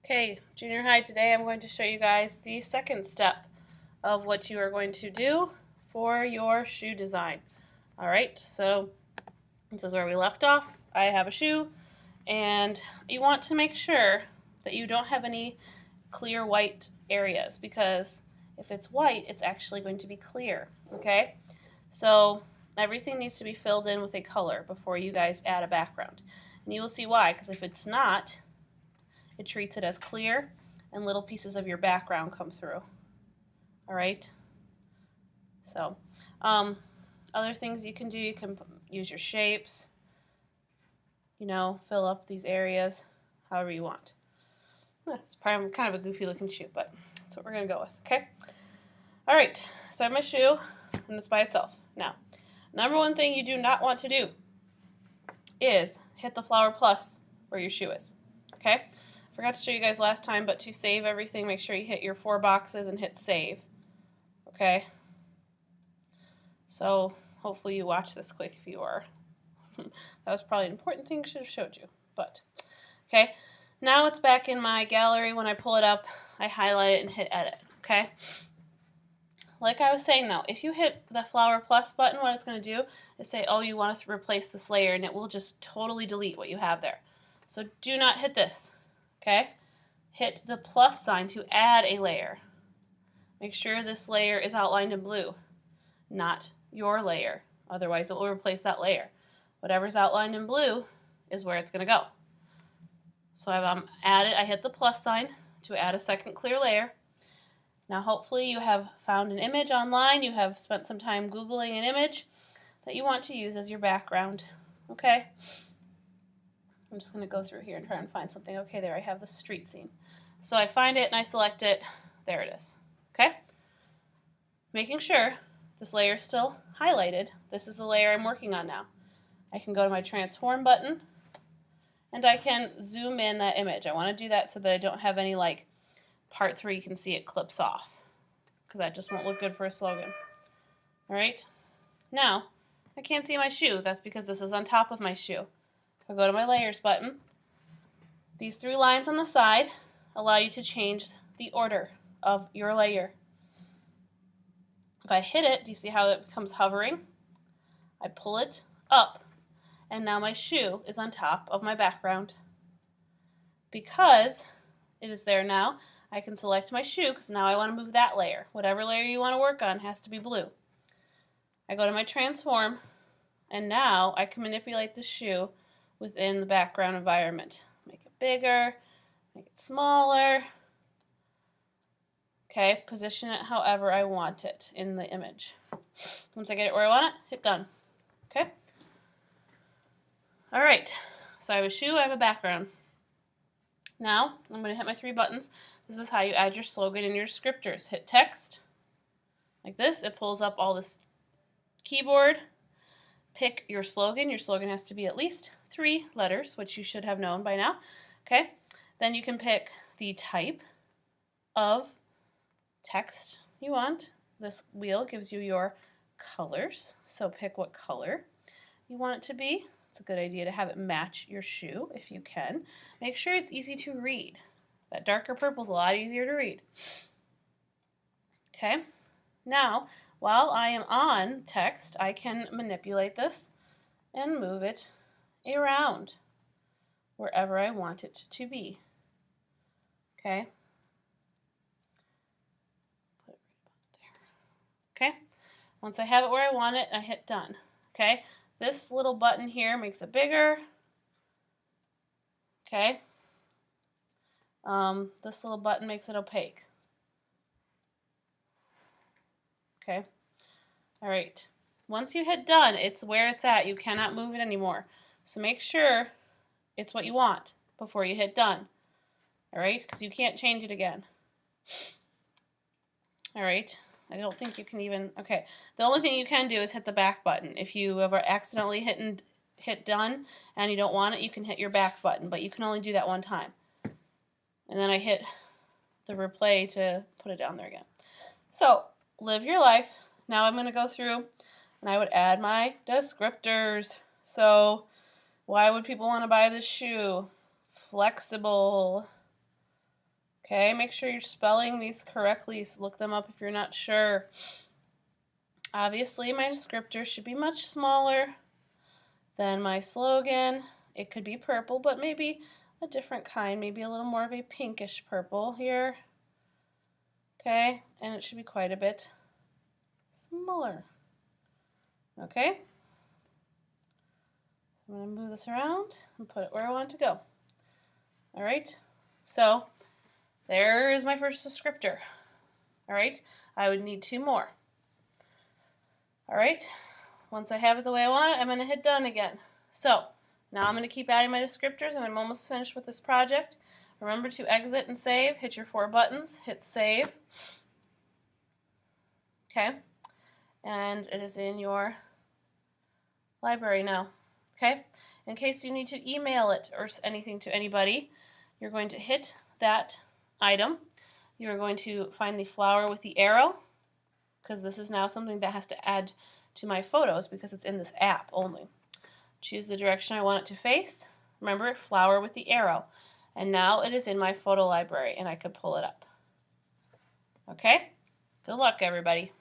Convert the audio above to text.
Okay, junior high, today I'm going to show you guys the second step of what you are going to do for your shoe design. Alright, so this is where we left off. I have a shoe, and you want to make sure that you don't have any clear white areas, because if it's white, it's actually going to be clear, okay? So everything needs to be filled in with a color before you guys add a background. And you will see why, because if it's not, it treats it as clear and little pieces of your background come through. All right. So other things you can do, you can use your shapes, fill up these areas however you want. It's probably kind of a goofy looking shoe, but that's what we're going to go with, okay? All right, so I have my shoe, and it's by itself. Now, number one thing you do not want to do is hit the flower plus where your shoe is, okay? Forgot to show you guys last time, but to save everything, make sure you hit your 4 boxes and hit save, okay? So hopefully you watch this quick if you are. That was probably an important thing I should have showed you, but okay. Now it's back in my gallery. When I pull it up, I highlight it and hit edit, okay? Like I was saying though, if you hit the flower plus button, what it's going to do is say, oh, you want to replace this layer, and it will just totally delete what you have there. So do not hit this, okay? Hit the plus sign to add a layer. Make sure this layer is outlined in blue, not your layer. Otherwise, it will replace that layer. Whatever's outlined in blue is where it's going to go. So I've added, I hit the plus sign to add a second clear layer. Now hopefully you have found an image online, you have spent some time Googling an image that you want to use as your background. Okay? I'm just going to go through here and try and find something. Okay, there I have the street scene. So I find it and I select it. There it is. Okay? Making sure this layer is still highlighted. This is the layer I'm working on now. I can go to my transform button and I can zoom in that image. I want to do that so that I don't have any like parts where you can see it clips off, because that just won't look good for a slogan. All right, now I can't see my shoe. That's because this is on top of my shoe. If I go to my layers button, these 3 lines on the side allow you to change the order of your layer. If I hit it, do you see how it becomes hovering? I pull it up, and now my shoe is on top of my background. Because it is there now, I can select my shoe, because now I want to move that layer. Whatever layer you want to work on has to be blue. I go to my transform, and now I can manipulate the shoe within the background environment. Make it bigger, make it smaller. Okay, position it however I want it in the image. Once I get it where I want it, hit done. Okay? All right, so I have a shoe, I have a background. Now, I'm going to hit my 3 buttons. This is how you add your slogan and your descriptors. Hit text, like this. It pulls up all this keyboard. Pick your slogan. Your slogan has to be at least 3 letters, which you should have known by now. Okay? Then you can pick the type of text you want. This wheel gives you your colors, so pick what color you want it to be. It's a good idea to have it match your shoe if you can. Make sure it's easy to read. That darker purple is a lot easier to read. Okay, now while I am on text, I can manipulate this and move it around wherever I want it to be. Okay. Put it right about there. Okay. Once I have it where I want it, I hit done. Okay. This little button here makes it bigger. Okay. This little button makes it opaque. Okay. All right. Once you hit done, it's where it's at. You cannot move it anymore. So make sure it's what you want before you hit done. All right, because you can't change it again. All right. I don't think you can even, okay. The only thing you can do is hit the back button. If you ever accidentally hit done and you don't want it, you can hit your back button, but you can only do that one time. And then I hit the replay to put it down there again. So, live your life. Now I'm going to go through and I would add my descriptors. So, why would people want to buy this shoe? Flexible. Okay, make sure you're spelling these correctly, so look them up if you're not sure. Obviously, my descriptor should be much smaller than my slogan. It could be purple, but maybe a different kind, maybe a little more of a pinkish purple here. Okay, and it should be quite a bit smaller. Okay, so I'm going to move this around and put it where I want it to go. All right, so there is my first descriptor. All right, I would need 2 more. All right, once I have it the way I want it, I'm going to hit done again. So now I'm going to keep adding my descriptors, and I'm almost finished with this project. Remember to exit and save. Hit your 4 buttons. Hit save. Okay, and it is in your library now. Okay, in case you need to email it or anything to anybody, you're going to hit that item. You're going to find the flower with the arrow, because this is now something that has to add to my photos because it's in this app only. Choose the direction I want it to face. Remember, flower with the arrow. And now it is in my photo library and I could pull it up. Okay? Good luck, everybody.